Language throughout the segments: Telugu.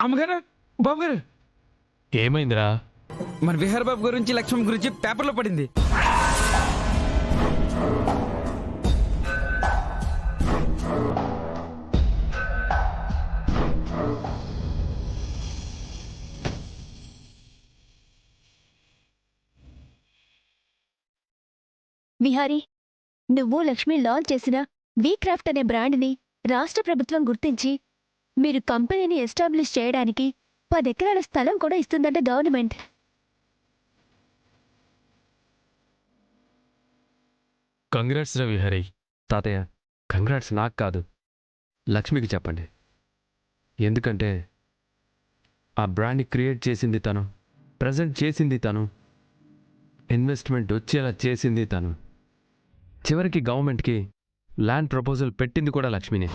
అమ్మగారు, బాబు గారు, ఏమైందిరా? మన విహార్ బాబు గురించి లక్ష్మణ్ గురించి పేపర్లో పడింది. విహారీ, నువ్వు లక్ష్మి లాంచ్ చేసిన వీక్రాఫ్ట్ అనే బ్రాండ్ని రాష్ట్ర ప్రభుత్వం గుర్తించి మీరు కంపెనీని ఎస్టాబ్లిష్ చేయడానికి 10 ఎకరాల స్థలం కూడా ఇస్తుందంట గవర్నమెంట్. కంగ్రాట్స్ రా విహరి. తాతయ్య, కంగ్రాట్స్ నాకు కాదు, లక్ష్మికి చెప్పండి. ఎందుకంటే ఆ బ్రాండ్ని క్రియేట్ చేసింది తను, ప్రజెంట్ చేసింది తను, ఇన్వెస్ట్మెంట్ వచ్చేలా చేసింది తను, చివరికి గవర్నమెంట్కి ల్యాండ్ ప్రపోజల్ పెట్టింది కూడా లక్ష్మినే.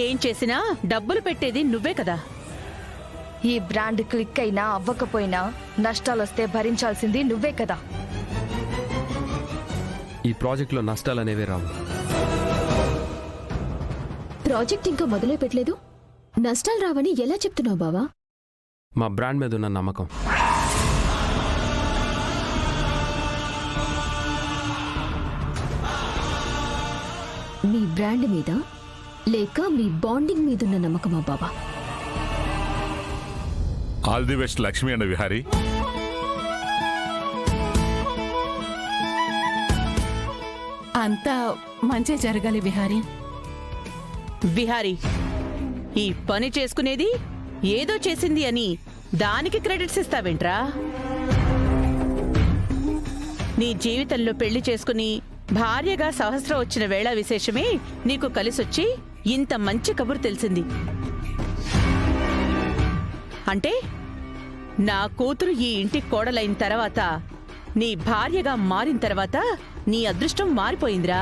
ఏం చేసినా డబ్బులు పెట్టేది నువ్వే కదా. ఈ బ్రాండ్ క్లిక్ అయినా అవ్వకపోయినా నష్టాలొస్తే భరించాల్సింది నువ్వే కదా. ఈ ప్రాజెక్ట్లో నష్టాలనేవే రావు. ప్రాజెక్ట్ ఇంకా మొదలే పెట్టలేదు, నష్టాలు రావని ఎలా చెప్తున్నావు బావా? మా బ్రాండ్ మీద ఉన్న నమ్మకం. మీ బ్రాండ్ మీద లేక మీ బాండింగ్ మీదున్న నమ్మకమా బావా? All the best Lakshmi and Vihari. అంతా మంచి జరగాలి విహారీ. విహారీ, ఈ పని చేసుకునేది ఏదో చేసింది అని దానికి క్రెడిట్స్ ఇస్తావేంట్రా? నీ జీవితంలో పెళ్లి చేసుకుని భార్యగా సహస్రం వచ్చిన వేళ విశేషమే నీకు కలిసొచ్చి ఇంత మంచి కబురు తెలిసింది. అంటే నా కూతురు ఈ ఇంటికి కోడలైన తర్వాత, నీ భార్యగా మారిన తర్వాత నీ అదృష్టం మారిపోయిందిరా.